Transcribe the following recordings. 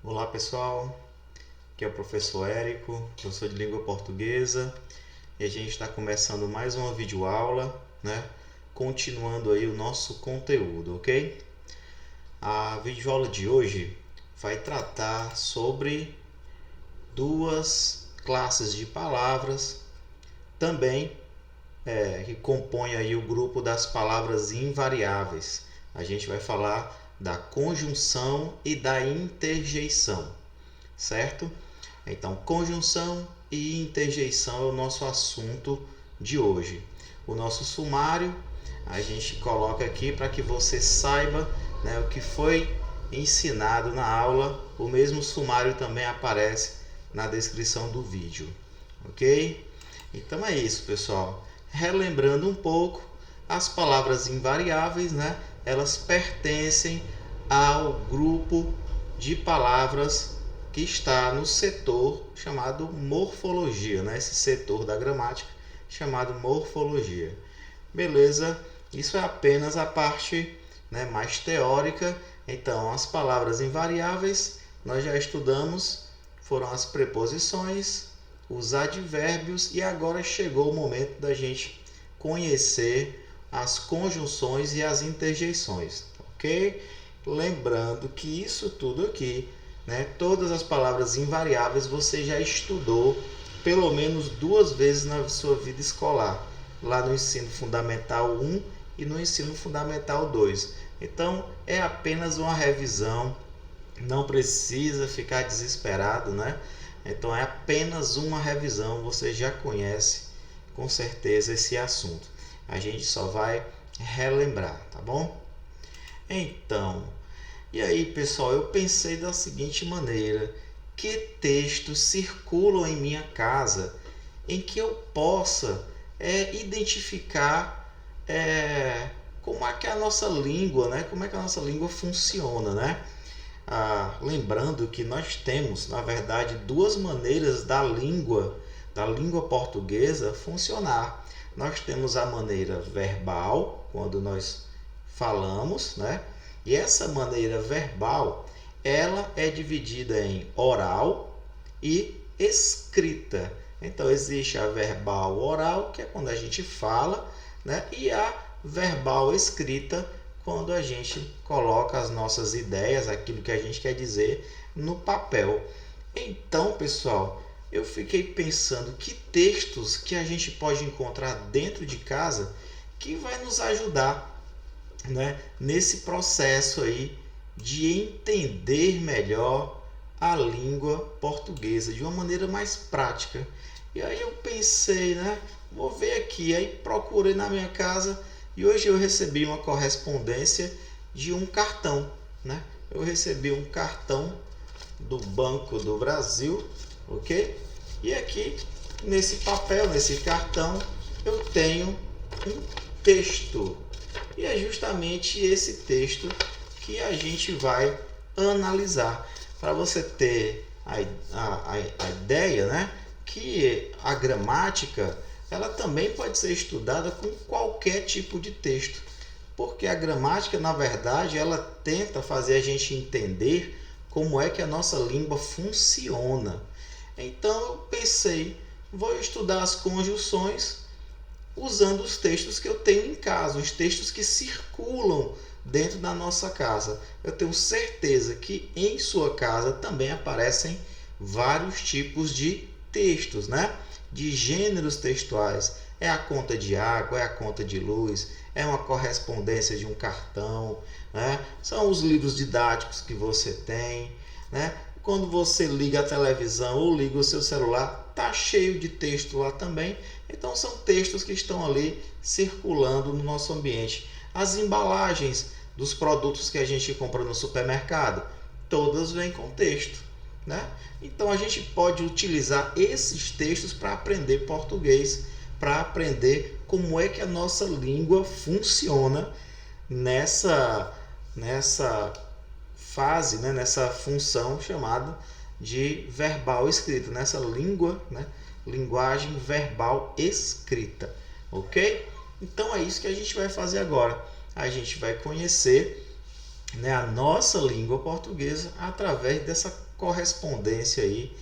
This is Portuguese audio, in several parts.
Olá pessoal, aqui é o professor Érico, professor de língua portuguesa, e a gente está começando mais uma videoaula, né? Continuando aí o nosso conteúdo, ok? A videoaula de hoje vai tratar sobre duas classes de palavras, também que compõem aí o grupo das palavras invariáveis. A gente vai falar da conjunção e da interjeição, certo? Então, conjunção e interjeição é o nosso assunto de hoje. O nosso sumário a gente coloca aqui para que você saiba, né, o que foi ensinado na aula. O mesmo sumário também aparece na descrição do vídeo, ok? Então é isso, pessoal. Relembrando um pouco, as palavras invariáveis, né, elas pertencem ao grupo de palavras que está no setor chamado morfologia, né? Esse setor da gramática chamado morfologia. Beleza? Isso é apenas a parte, né, mais teórica. Então, as palavras invariáveis nós já estudamos, foram as preposições, os advérbios, e agora chegou o momento da gente conhecer as conjunções e as interjeições, ok? Lembrando que isso tudo aqui, né, todas as palavras invariáveis você já estudou pelo menos 2 vezes na sua vida escolar, lá no ensino fundamental 1 e no ensino fundamental 2. Então é apenas uma revisão, não precisa ficar desesperado, né? Então é apenas uma revisão, você já conhece com certeza esse assunto. A gente só vai relembrar, tá bom? Então, e aí, pessoal, eu pensei da seguinte maneira: que textos circulam em minha casa em que eu possa identificar como é que é a nossa língua, né? Como é que a nossa língua funciona, né? Lembrando que nós temos, na verdade, duas maneiras da língua portuguesa funcionar. Nós temos a maneira verbal, quando nós falamos, né? E essa maneira verbal, ela é dividida em oral e escrita. Então existe a verbal oral, que é quando a gente fala, né? E a verbal escrita, quando a gente coloca as nossas ideias, aquilo que a gente quer dizer, no papel. Então, pessoal, eu fiquei pensando que textos que a gente pode encontrar dentro de casa que vai nos ajudar, né, nesse processo aí de entender melhor a língua portuguesa de uma maneira mais prática. E aí eu pensei, né, vou ver aqui, aí procurei na minha casa e hoje eu recebi uma correspondência de um cartão, né? Eu recebi um cartão do Banco do Brasil, ok? E aqui nesse papel, nesse cartão, eu tenho um texto. E é justamente esse texto que a gente vai analisar. Para você ter a ideia, né, que a gramática ela também pode ser estudada com qualquer tipo de texto. Porque a gramática, na verdade, ela tenta fazer a gente entender como é que a nossa língua funciona. Então eu pensei, vou estudar as conjunções usando os textos que eu tenho em casa, os textos que circulam dentro da nossa casa. Eu tenho certeza que em sua casa também aparecem vários tipos de textos, né? De gêneros textuais. É a conta de água, é a conta de luz, é uma correspondência de um cartão, né? São os livros didáticos que você tem, né? Quando você liga a televisão ou liga o seu celular, está cheio de texto lá também. Então são textos que estão ali circulando no nosso ambiente. As embalagens dos produtos que a gente compra no supermercado, todas vêm com texto, né? Então a gente pode utilizar esses textos para aprender português, para aprender como é que a nossa língua funciona nessa fase, né? Nessa função chamada de verbal escrita, nessa língua, né? Linguagem verbal escrita, ok? Então é isso que a gente vai fazer agora. A gente vai conhecer né, a nossa língua portuguesa através dessa correspondência aí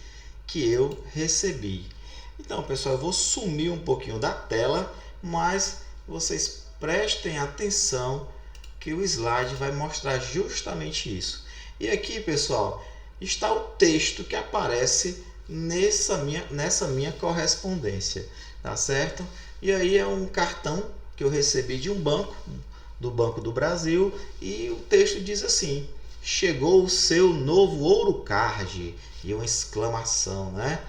que eu recebi. Então, pessoal, eu vou sumir um pouquinho da tela, mas vocês prestem atenção que o slide vai mostrar justamente isso. E aqui, pessoal, está o texto que aparece nessa minha correspondência, tá certo? E aí é um cartão que eu recebi de um banco, do Banco do Brasil, e o texto diz assim: chegou o seu novo Ourocard, e uma exclamação, né?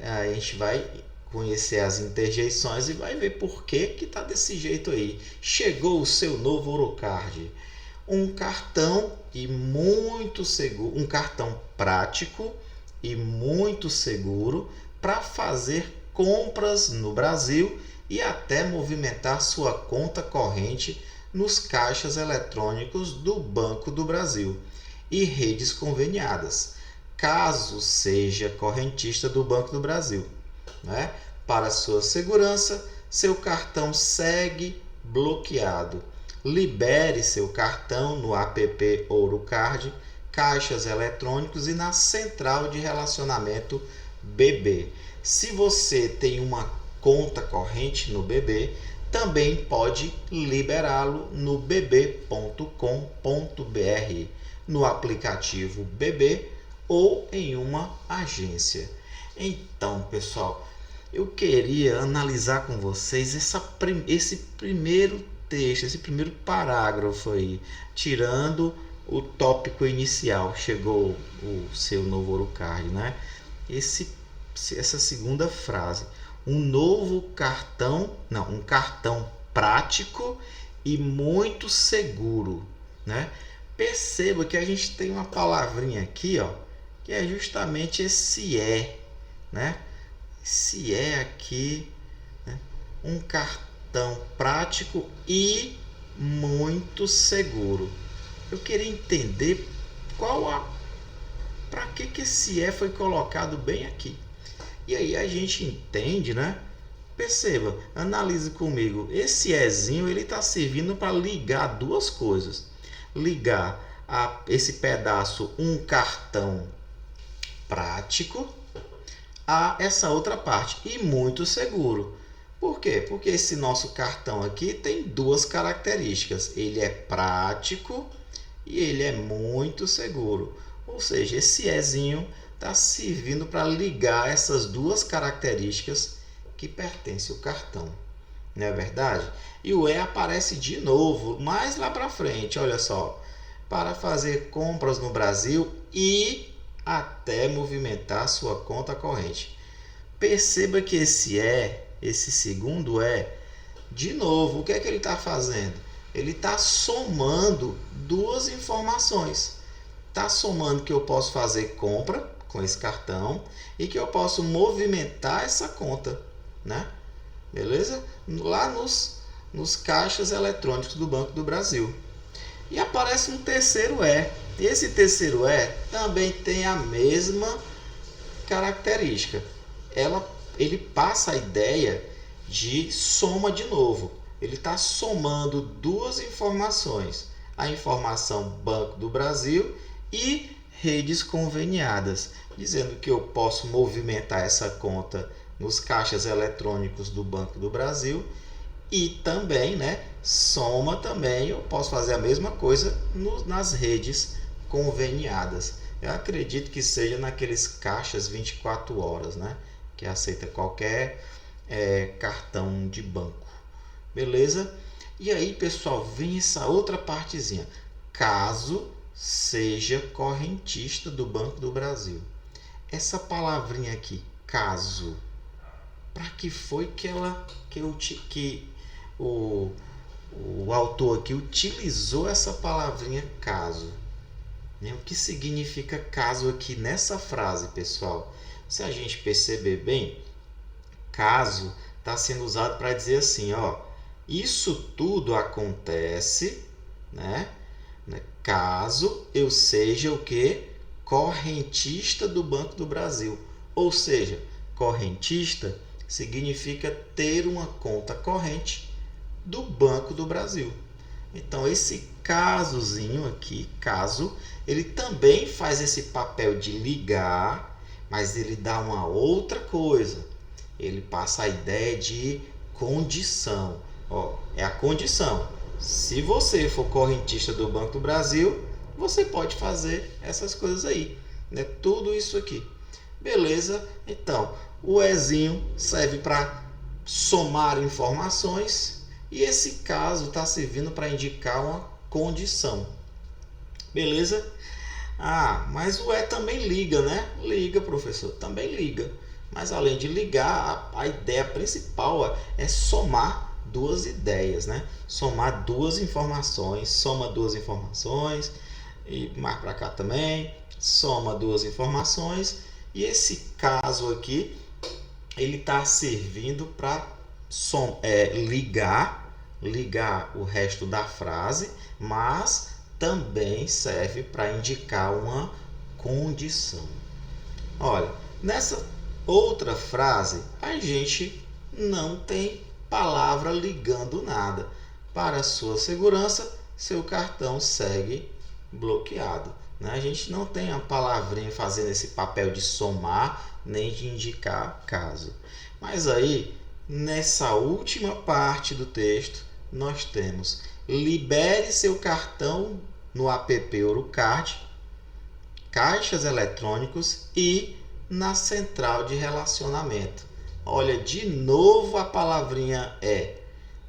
Aí a gente vai conhecer as interjeições e vai ver por que está desse jeito aí. Chegou o seu novo Ourocard, um cartão e muito seguro, um cartão prático e muito seguro para fazer compras no Brasil e até movimentar sua conta corrente nos caixas eletrônicos do Banco do Brasil e redes conveniadas, caso seja correntista do Banco do Brasil, né? Para sua segurança, seu cartão segue bloqueado. Libere seu cartão no app Ourocard, caixas eletrônicos e na central de relacionamento BB. Se você tem uma conta corrente no BB, também pode liberá-lo no bb.com.br, no aplicativo BB ou em uma agência. Então, pessoal, eu queria analisar com vocês esse primeiro texto, esse primeiro parágrafo aí, tirando o tópico inicial, chegou o seu novo Ourocard, né? Essa segunda frase, um cartão prático e muito seguro, né? Perceba que a gente tem uma palavrinha aqui, ó, que é justamente esse né? Esse aqui, né? Um cartão prático e muito seguro. Eu queria entender para que esse foi colocado bem aqui. E aí a gente entende, né? Perceba, analise comigo. Esse ezinho ele está servindo para ligar duas coisas. Ligar esse pedaço, um cartão prático, a essa outra parte, e muito seguro. Por quê? Porque esse nosso cartão aqui tem duas características. Ele é prático e ele é muito seguro. Ou seja, esse ezinho está servindo para ligar essas duas características que pertencem ao cartão. Não é verdade? E o aparece de novo, mais lá para frente, olha só. Para fazer compras no Brasil e até movimentar sua conta corrente. Perceba que esse segundo de novo, o que é que ele está fazendo? Ele está somando duas informações. Está somando que eu posso fazer compra com esse cartão e que eu posso movimentar essa conta, né? Beleza? Lá nos caixas eletrônicos do Banco do Brasil. E aparece um terceiro Esse terceiro também tem a mesma característica. Ele passa a ideia de soma de novo. Ele está somando duas informações. A informação Banco do Brasil e redes conveniadas, dizendo que eu posso movimentar essa conta nos caixas eletrônicos do Banco do Brasil e também, né, soma também, eu posso fazer a mesma coisa nas redes conveniadas. Eu acredito que seja naqueles caixas 24 horas, né, que aceita qualquer cartão de banco. Beleza? E aí, pessoal, vem essa outra partezinha. Caso seja correntista do Banco do Brasil. Essa palavrinha aqui, caso, para que foi que o autor aqui utilizou essa palavrinha caso? O que significa caso aqui nessa frase, pessoal? Se a gente perceber bem, caso está sendo usado para dizer assim, ó, isso tudo acontece, né? Caso eu seja o que? Correntista do Banco do Brasil. Ou seja, correntista significa ter uma conta corrente do Banco do Brasil. Então, esse casozinho aqui, caso, ele também faz esse papel de ligar, mas ele dá uma outra coisa. Ele passa a ideia de condição. Ó, é a condição. Se você for correntista do Banco do Brasil, você pode fazer essas coisas aí, né? Tudo isso aqui. Beleza? Então, o Ezinho serve para somar informações e esse caso está servindo para indicar uma condição. Beleza? Ah, mas o E também liga, né? Liga, professor, também liga. Mas além de ligar, a ideia principal é somar duas ideias, né? Somar duas informações, soma duas informações e mais para cá também, soma duas informações. E esse caso aqui, ele está servindo para ligar o resto da frase, mas também serve para indicar uma condição. Olha, nessa outra frase, a gente não tem palavra ligando nada. Para sua segurança, seu cartão segue bloqueado. A gente não tem a palavrinha fazendo esse papel de somar, nem de indicar caso. Mas aí, nessa última parte do texto, nós temos: libere seu cartão no app Ourocard, caixas eletrônicos e na central de relacionamento. Olha, de novo a palavrinha é,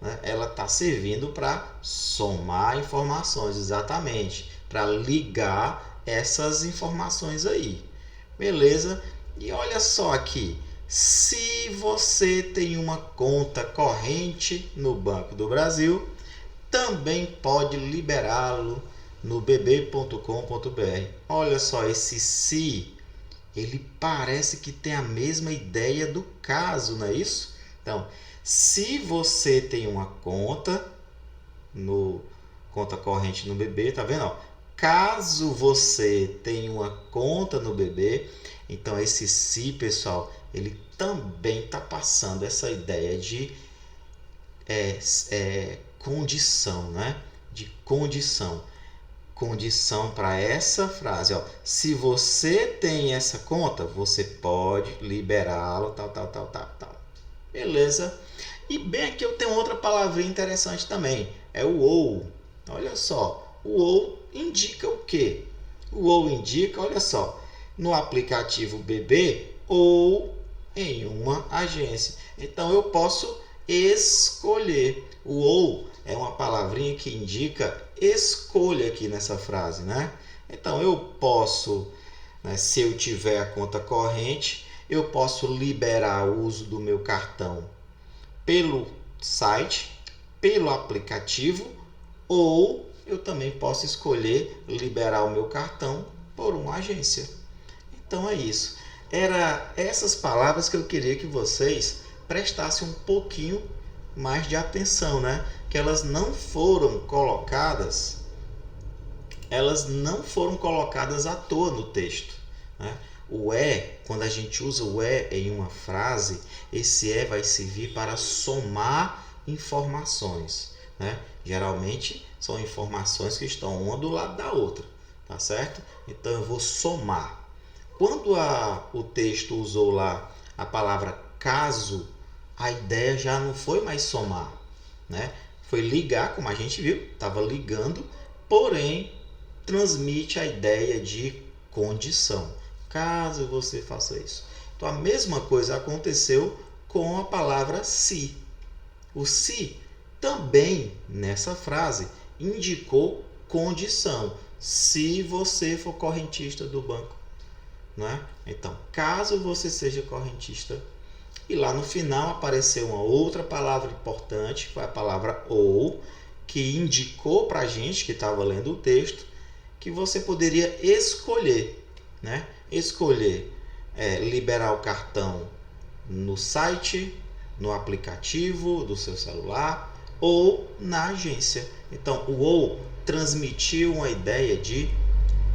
né? Ela está servindo para somar informações, exatamente, para ligar essas informações aí. Beleza? E olha só aqui, se você tem uma conta corrente no Banco do Brasil, também pode liberá-lo no bb.com.br. Olha só, esse se, ele parece que tem a mesma ideia do caso, não é isso? Então, se você tem uma conta corrente no BB, tá vendo? Ó, caso você tenha uma conta no BB, então esse se, pessoal, ele também está passando essa ideia de condição, né? De condição. Condição para essa frase, ó. Se você tem essa conta, você pode liberá-lo, tal. Beleza? E bem aqui eu tenho outra palavrinha interessante também, é o ou. Olha só, o ou indica o quê? O ou indica, olha só, no aplicativo BB ou em uma agência. Então eu posso escolher. O ou é uma palavrinha que indica escolha aqui nessa frase, né? Então eu posso, né, se eu tiver a conta corrente, eu posso liberar o uso do meu cartão pelo site, pelo aplicativo, ou eu também posso escolher liberar o meu cartão por uma agência. Então é isso. Era essas palavras que eu queria que vocês prestassem um pouquinho mais de atenção, né? Que elas não foram colocadas à toa no texto, né? O é, quando a gente usa o é em uma frase, esse é vai servir para somar informações, né? Geralmente são informações que estão uma do lado da outra, tá certo? Então eu vou somar. Quando o texto usou lá a palavra caso, a ideia já não foi mais somar, né? Foi ligar, como a gente viu, estava ligando, porém transmite a ideia de condição, caso você faça isso. Então a mesma coisa aconteceu com a palavra se. O se também nessa frase indicou condição, se você for correntista do banco, não é? Então, caso você seja correntista. E lá no final apareceu uma outra palavra importante, que foi a palavra ou, que indicou para a gente que estava lendo o texto que você poderia escolher, né? Escolher liberar o cartão no site, no aplicativo do seu celular ou na agência. Então, o ou transmitiu uma ideia de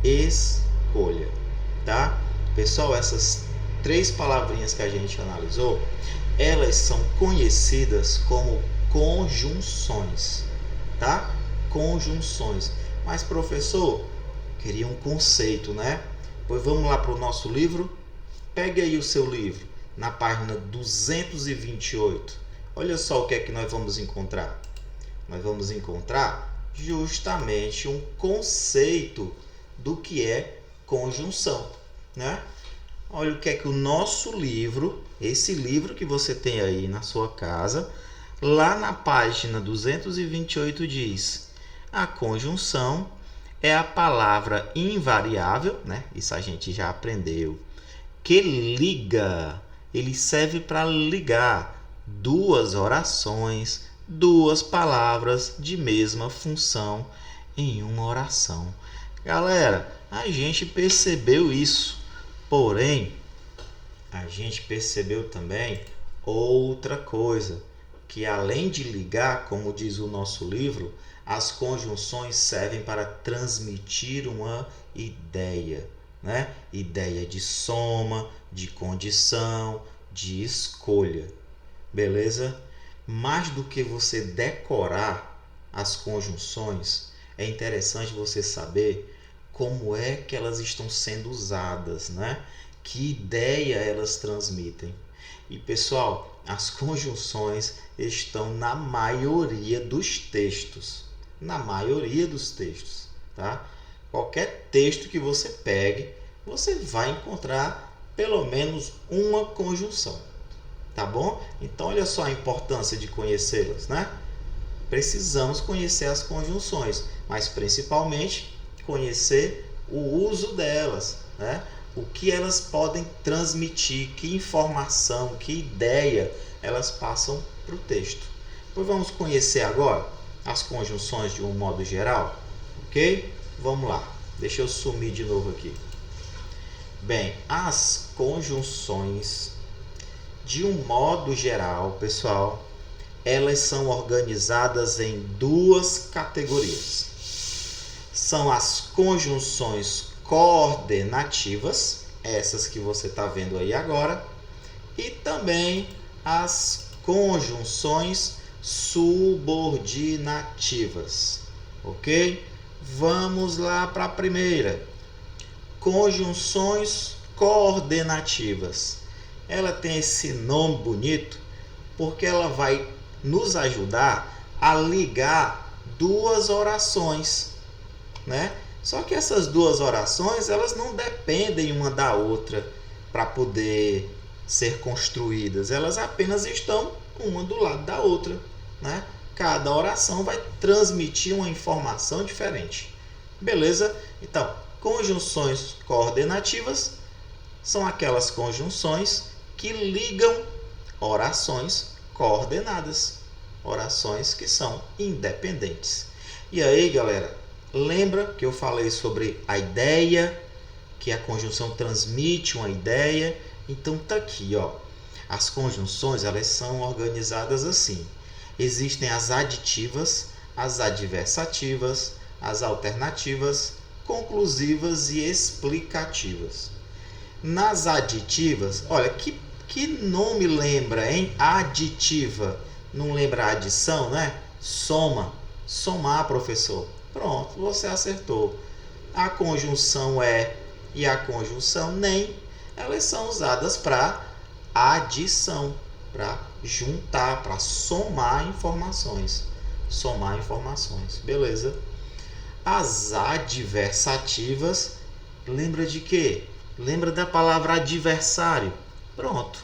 escolha, tá? Pessoal, essas 3 palavrinhas que a gente analisou, elas são conhecidas como conjunções, tá? conjunções. Mas, professor, queria um conceito, né? Pois vamos lá para o nosso livro. Pegue aí o seu livro, na página 228. Olha só o que é que nós vamos encontrar. Nós vamos encontrar justamente um conceito do que é conjunção, né? Olha o que é que o nosso livro, esse livro que você tem aí na sua casa, lá na página 228 diz: a conjunção é a palavra invariável, né? Isso a gente já aprendeu, que liga. Ele serve para ligar duas orações, duas palavras de mesma função em uma oração. Galera, a gente percebeu isso, porém, a gente percebeu também outra coisa, que além de ligar, como diz o nosso livro, as conjunções servem para transmitir uma ideia, né? Ideia de soma, de condição, de escolha. Beleza? Mais do que você decorar as conjunções, é interessante você saber como é que elas estão sendo usadas, né? Que ideia elas transmitem. E pessoal, as conjunções estão na maioria dos textos. Na maioria dos textos, tá? Qualquer texto que você pegue, você vai encontrar pelo menos uma conjunção, tá bom? Então, olha só a importância de conhecê-las, né? Precisamos conhecer as conjunções, mas principalmente conhecer o uso delas, né? O que elas podem transmitir, que informação, que ideia elas passam para o texto. Pois vamos conhecer agora as conjunções de um modo geral, ok? Vamos lá, deixa eu sumir de novo aqui. Bem, as conjunções, de um modo geral, pessoal, elas são organizadas em duas categorias. São as conjunções coordenativas, essas que você está vendo aí agora, e também as conjunções subordinativas, ok? Vamos lá para a primeira. Conjunções coordenativas. Ela tem esse nome bonito porque ela vai nos ajudar a ligar duas orações, né? Só que essas duas orações, elas não dependem uma da outra para poder ser construídas. Elas apenas estão uma do lado da outra, né? Cada oração vai transmitir uma informação diferente. Beleza? Então, conjunções coordenativas são aquelas conjunções que ligam orações coordenadas, orações que são independentes. E aí, galera, lembra que eu falei sobre a ideia, que a conjunção transmite uma ideia? Então tá aqui, ó. As conjunções, elas são organizadas assim. Existem as aditivas, as adversativas, as alternativas, conclusivas e explicativas. Nas aditivas, olha, que nome lembra, hein? Aditiva. Não lembra adição, né? Soma. Somar, professor. Pronto, você acertou. A conjunção é e a conjunção nem, elas são usadas para adição, para juntar, para somar informações. Somar informações, beleza? As adversativas, lembra de quê? Lembra da palavra adversário. Pronto.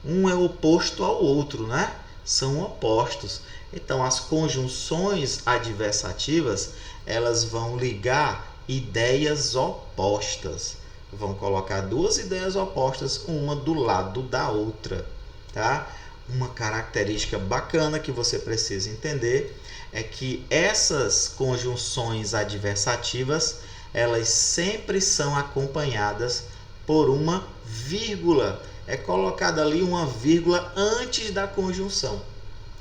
Um é oposto ao outro, né? São opostos. Então, as conjunções adversativas, elas vão ligar ideias opostas. Vão colocar duas ideias opostas, uma do lado da outra, tá? Uma característica bacana que você precisa entender é que essas conjunções adversativas, elas sempre são acompanhadas por uma vírgula. É colocada ali uma vírgula antes da conjunção.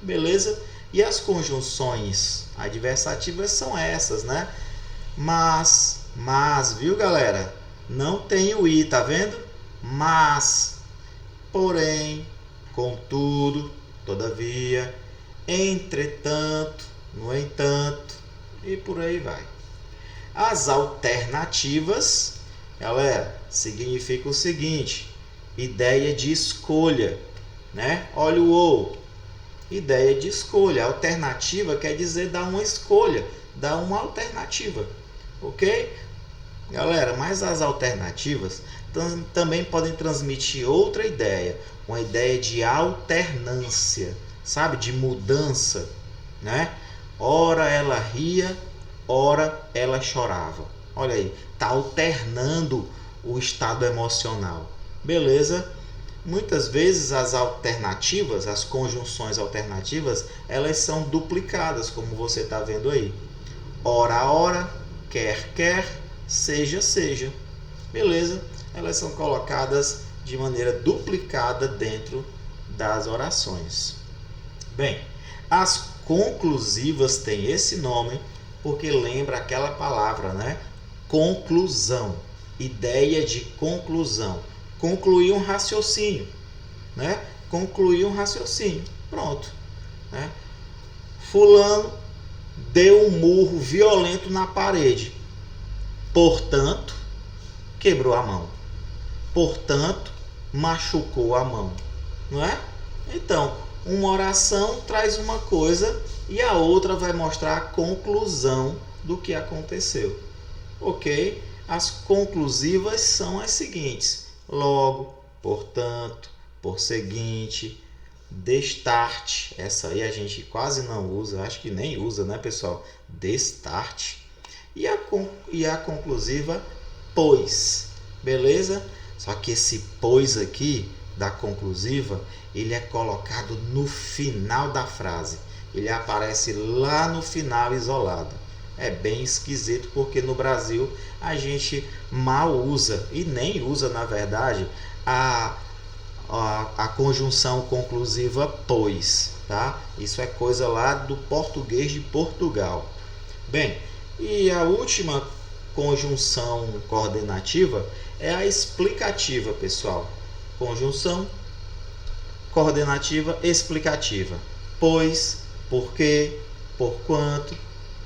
Beleza? E as conjunções adversativas são essas, né? Mas, viu, galera? Não tem o i, tá vendo? Mas, porém, contudo, todavia, entretanto, no entanto, e por aí vai. As alternativas, galera, significa o seguinte: ideia de escolha, né? Olha o ou, ideia de escolha. Alternativa quer dizer dar uma escolha, dar uma alternativa, ok? Galera, mas as alternativas também podem transmitir outra ideia, uma ideia de alternância, sabe? De mudança, né? Ora ela ria, ora ela chorava. Olha aí, tá alternando o estado emocional. Beleza? Muitas vezes as alternativas, as conjunções alternativas, elas são duplicadas, como você está vendo aí. Ora, ora, quer, quer, seja, seja. Beleza? Elas são colocadas de maneira duplicada dentro das orações. Bem, as conclusivas têm esse nome porque lembra aquela palavra, né? Conclusão, ideia de conclusão. Concluir um raciocínio, né? Concluir um raciocínio. Pronto, né? Fulano deu um murro violento na parede. Portanto, quebrou a mão. Portanto, machucou a mão, não é? Então, uma oração traz uma coisa e a outra vai mostrar a conclusão do que aconteceu. Ok? As conclusivas são as seguintes: logo, portanto, por seguinte, destarte. Essa aí a gente quase não usa, acho que nem usa, né, pessoal? Destarte. E a conclusiva, pois. Beleza? Só que esse pois aqui da conclusiva, ele é colocado no final da frase. Ele aparece lá no final isolado. É bem esquisito porque no Brasil a gente mal usa e nem usa, na verdade, a conjunção conclusiva pois, tá? Isso é coisa lá do português de Portugal. Bem, e a última conjunção coordenativa é a explicativa, pessoal. Conjunção coordenativa explicativa. Pois, porquê, porquanto.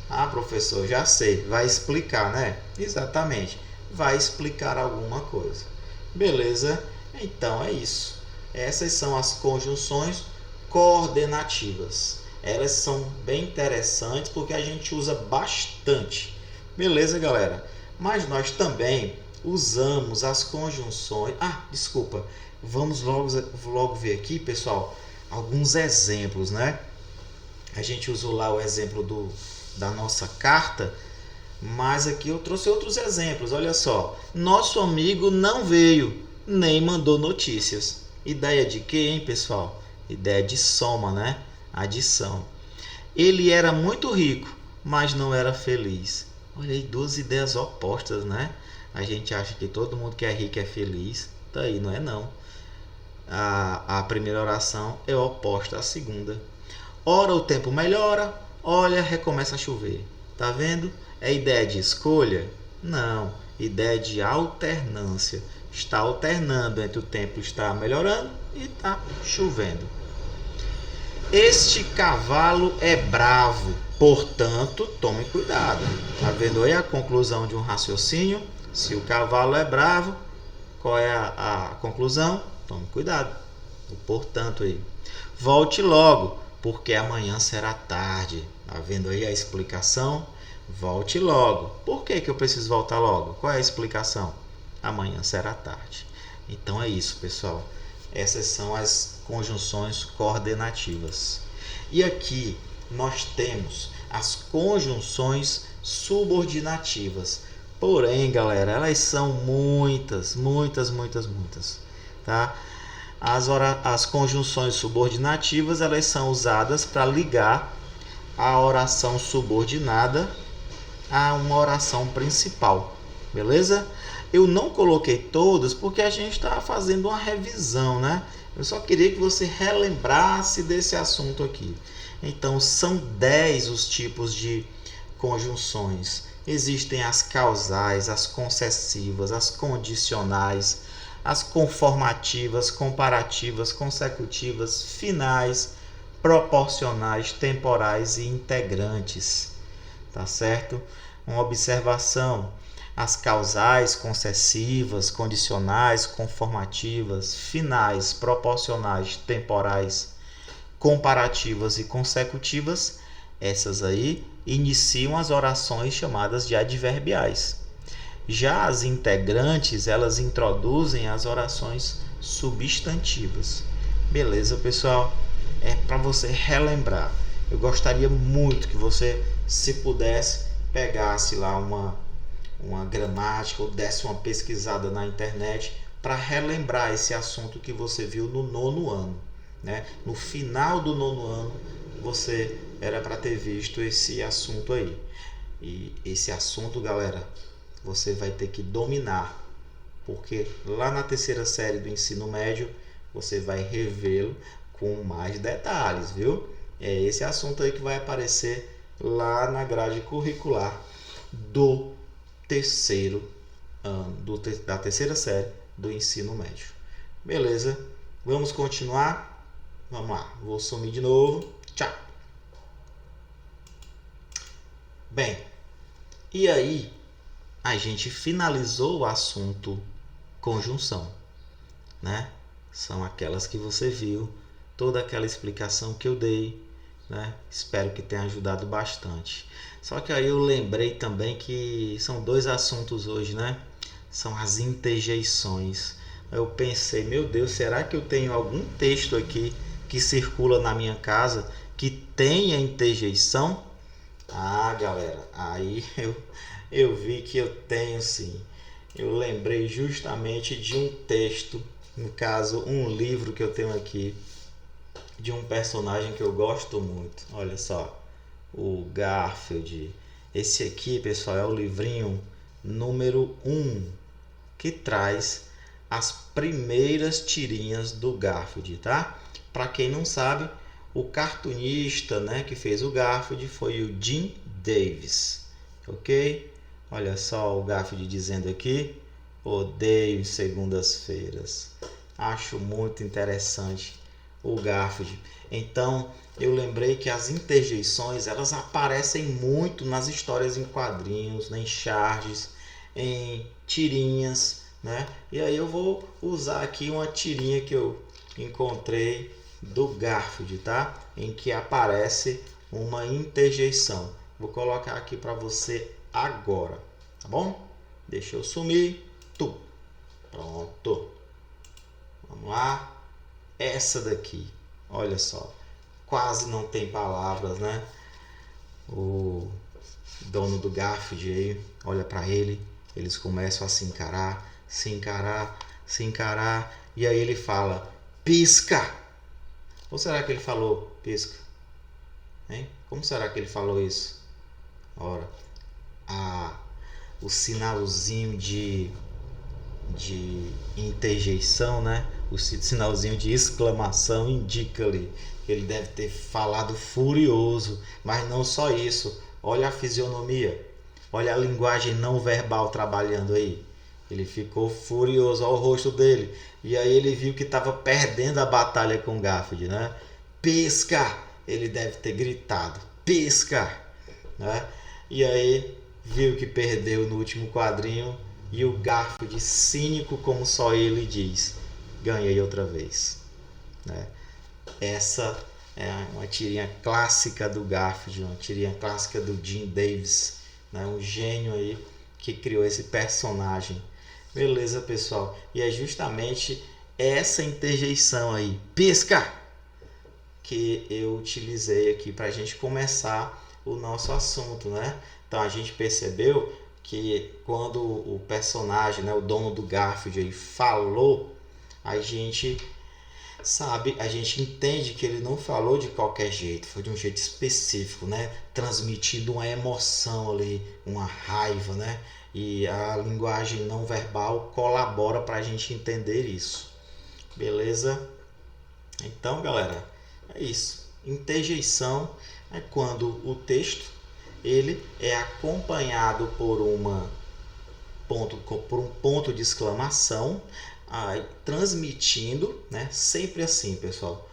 Ah, professor, já sei, vai explicar, né? Exatamente, vai explicar alguma coisa. Beleza? Então é isso. Essas são as conjunções coordenativas. Elas são bem interessantes porque a gente usa bastante. Beleza, galera? Mas nós também usamos as conjunções... desculpa. Vamos logo ver aqui, pessoal, alguns exemplos, né? A gente usou lá o exemplo da nossa carta, mas aqui eu trouxe outros exemplos. Olha só. Nosso amigo não veio, nem mandou notícias. Ideia de quê, hein, pessoal? Ideia de soma, né? Adição. Ele era muito rico, mas não era feliz. Olha aí, duas ideias opostas, né? A gente acha que todo mundo que é rico é feliz. Tá aí, não é não. A primeira oração é oposta à segunda. Ora o tempo melhora, olha, recomeça a chover. Tá vendo? É ideia de escolha? Não. Ideia de alternância. Está alternando entre o tempo está melhorando e está chovendo. Este cavalo é bravo, portanto, tome cuidado. Tá vendo aí a conclusão de um raciocínio? Se o cavalo é bravo, qual é a conclusão? Tome cuidado. O portanto aí. Volte logo, porque amanhã será tarde. Tá vendo aí a explicação? Volte logo. Por que eu preciso voltar logo? Qual é a explicação? Amanhã será tarde. Então é isso, pessoal. Essas são as conjunções coordenativas. E aqui nós temos as conjunções subordinativas. Porém, galera, elas são muitas. Tá? As conjunções subordinativas, elas são usadas para ligar a oração subordinada a uma oração principal. Beleza? Eu não coloquei todas porque a gente está fazendo uma revisão, né? Eu só queria que você relembrasse desse assunto aqui. Então, são 10 os tipos de conjunções. Existem as causais, as concessivas, as condicionais, as conformativas, comparativas, consecutivas, finais, proporcionais, temporais e integrantes. tá certo? Uma observação: as causais, concessivas, condicionais, conformativas, finais, proporcionais, temporais, comparativas e consecutivas, essas aí iniciam as orações chamadas de adverbiais. Já as integrantes, elas introduzem as orações substantivas. Beleza, pessoal? É para você relembrar. Eu gostaria muito que você, se pudesse, pegasse lá uma gramática ou desse uma pesquisada na internet para relembrar esse assunto que você viu no nono ano, né? No final do nono ano, você era para ter visto esse assunto aí. E esse assunto, galera, você vai ter que dominar, porque lá na terceira série do ensino médio você vai revê-lo com mais detalhes, viu? É esse assunto aí que vai aparecer lá na grade curricular do terceiro ano, da terceira série do ensino médio. Beleza? Vamos continuar? Vamos lá, vou sumir de novo. Tchau! Bem, e aí a gente finalizou o assunto conjunção, né? São aquelas que você viu, toda aquela explicação que eu dei, né? Espero que tenha ajudado bastante. Só que aí eu lembrei também que são dois assuntos hoje, né? São as interjeições. Eu pensei, meu Deus, será que eu tenho algum texto aqui que circula na minha casa que tenha interjeição? Ah, galera, aí eu vi que eu tenho sim. Eu lembrei justamente de um texto, no caso, um livro que eu tenho aqui, de um personagem que eu gosto muito. Olha só, o Garfield. Esse aqui, pessoal, é o livrinho número 1, que traz as primeiras tirinhas do Garfield, tá? Para quem não sabe, o cartunista, né, que fez o Garfield foi o Jim Davis, ok? Olha só o Garfield dizendo aqui: odeio segundas-feiras. Acho muito interessante o Garfield. Então eu lembrei que as interjeições, elas aparecem muito nas histórias em quadrinhos, em charges, em tirinhas, né? E aí eu vou usar aqui uma tirinha que eu encontrei do Garfield, tá? Em que aparece uma interjeição. Vou colocar aqui para você agora, tá bom? Deixa eu sumir. Pronto. Vamos lá. Essa daqui, olha só, quase não tem palavras, né? O dono do Garfield aí, olha para ele, eles começam a se encarar, e aí ele fala: pisca! Ou será que ele falou pisca? Hein? Como será que ele falou isso? Ora, o sinalzinho de interjeição, né? O sinalzinho de exclamação indica ali que ele deve ter falado furioso, mas não só isso. Olha a fisionomia, olha a linguagem não verbal trabalhando aí. Ele ficou furioso ao rosto dele, e aí ele viu que estava perdendo a batalha com o Garfield, né? Pisca! Ele deve ter gritado, pisca, né? E aí viu que perdeu no último quadrinho, e o Garfield, cínico como só ele, diz: ganhei outra vez, né? Essa é uma tirinha clássica do Garfield, uma tirinha clássica do Jim Davis, né? Um gênio aí que criou esse personagem. Beleza, pessoal? E é justamente essa interjeição aí, pisca, que eu utilizei aqui para a gente começar o nosso assunto, né? Então a gente percebeu que quando o personagem, né, o dono do Garfield aí falou, a gente sabe, a gente entende que ele não falou de qualquer jeito, foi de um jeito específico, né? Transmitindo uma emoção ali, uma raiva, né? E a linguagem não verbal colabora para a gente entender isso. Beleza? Então, galera, é isso. Interjeição é quando o texto ele é acompanhado por um ponto de exclamação, transmitindo, né? Sempre assim, pessoal,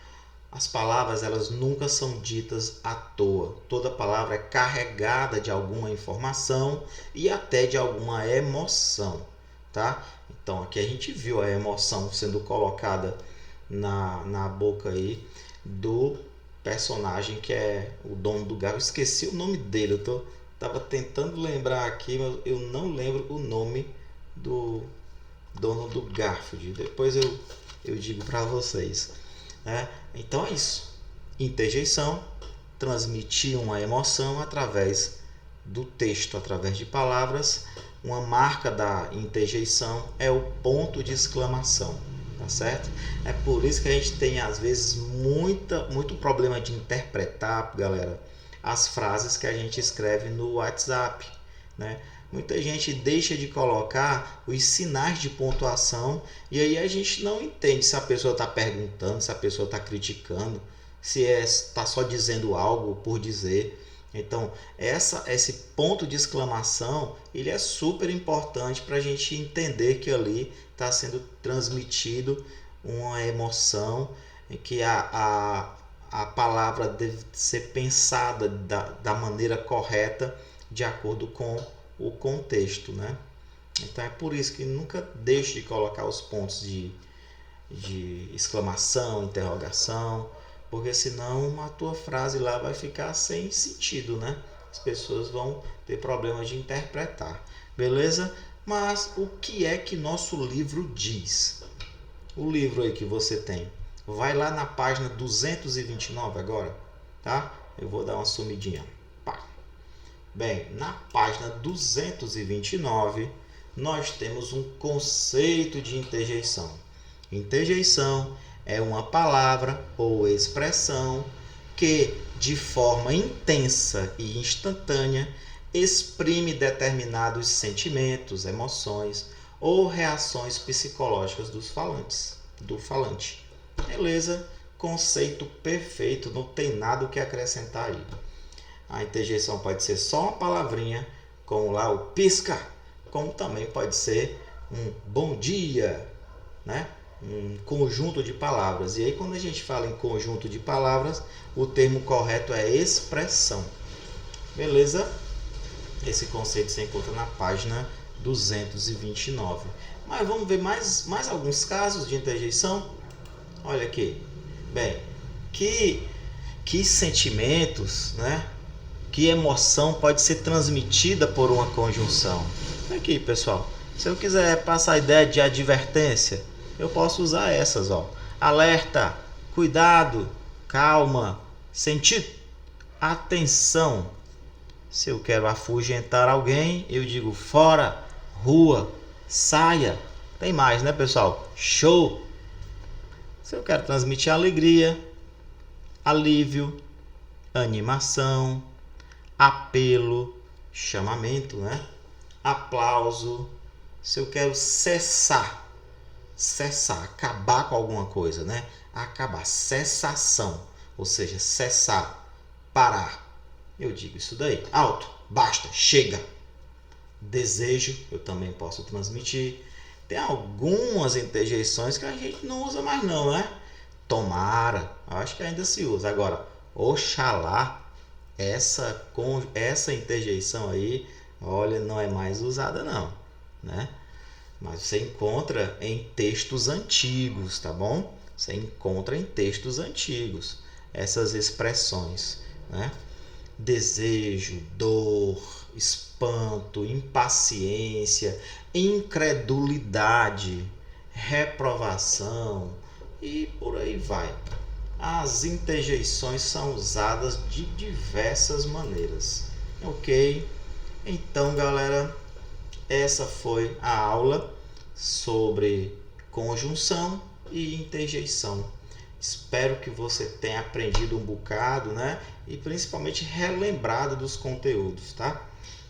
as palavras elas nunca são ditas à toa. Toda palavra é carregada de alguma informação e até de alguma emoção, tá? Então aqui a gente viu a emoção sendo colocada na boca aí do personagem que é o dono do garfo. Eu esqueci o nome dele, tava tentando lembrar aqui, mas eu não lembro o nome do dono do Garfield. Depois eu digo para vocês, né? Então é isso. Interjeição, transmitir uma emoção através do texto, através de palavras. Uma marca da interjeição é o ponto de exclamação, tá certo? É por isso que a gente tem às vezes muito problema de interpretar, galera, as frases que a gente escreve no WhatsApp, né? Muita gente deixa de colocar os sinais de pontuação e aí a gente não entende se a pessoa está perguntando, se a pessoa está criticando, se está só dizendo algo por dizer. Então, esse ponto de exclamação ele é super importante para a gente entender que ali está sendo transmitido uma emoção, que a palavra deve ser pensada da maneira correta, de acordo com o contexto, né? Então é por isso que nunca deixe de colocar os pontos de exclamação, interrogação, porque senão a tua frase lá vai ficar sem sentido, né? As pessoas vão ter problema de interpretar, beleza? Mas o que é que nosso livro diz? O livro aí que você tem, vai lá na página 229 agora, tá? Eu vou dar uma sumidinha. Bem, na página 229, nós temos um conceito de interjeição. Interjeição é uma palavra ou expressão que, de forma intensa e instantânea, exprime determinados sentimentos, emoções ou reações psicológicas do falante. Beleza? Conceito perfeito, não tem nada o que acrescentar aí. A interjeição pode ser só uma palavrinha, como lá o pisca, como também pode ser um bom dia, né? Um conjunto de palavras. E aí quando a gente fala em conjunto de palavras, o termo correto é expressão. Beleza? Esse conceito você encontra na página 229. Mas vamos ver mais alguns casos de interjeição? Olha aqui. Bem, que sentimentos, né? Que emoção pode ser transmitida por uma conjunção? Aqui, pessoal. Se eu quiser passar a ideia de advertência, eu posso usar essas, ó. Alerta, cuidado, calma, sentido, atenção. Se eu quero afugentar alguém, eu digo fora, rua, saia. Tem mais, né, pessoal? Show. Se eu quero transmitir alegria, alívio, animação, apelo, chamamento, né? Aplauso. Se eu quero cessar, acabar com alguma coisa, né? Acabar, cessação, ou seja, cessar, parar. Eu digo isso daí. Alto, basta, chega. Desejo, eu também posso transmitir. Tem algumas interjeições que a gente não usa mais não, né? Tomara, acho que ainda se usa. Agora, oxalá, essa interjeição aí, olha, não é mais usada não, né? Mas você encontra em textos antigos, tá bom? Você encontra em textos antigos essas expressões, né? Desejo, dor, espanto, impaciência, incredulidade, reprovação e por aí vai. As interjeições são usadas de diversas maneiras, ok? Então, galera, essa foi a aula sobre conjunção e interjeição. Espero que você tenha aprendido um bocado, né? E principalmente relembrado dos conteúdos, tá?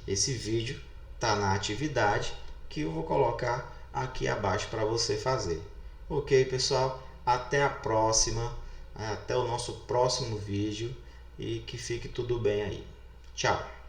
Esse vídeo tá na atividade que eu vou colocar aqui abaixo para você fazer. Ok, pessoal? Até a próxima. Até o nosso próximo vídeo e que fique tudo bem aí. Tchau!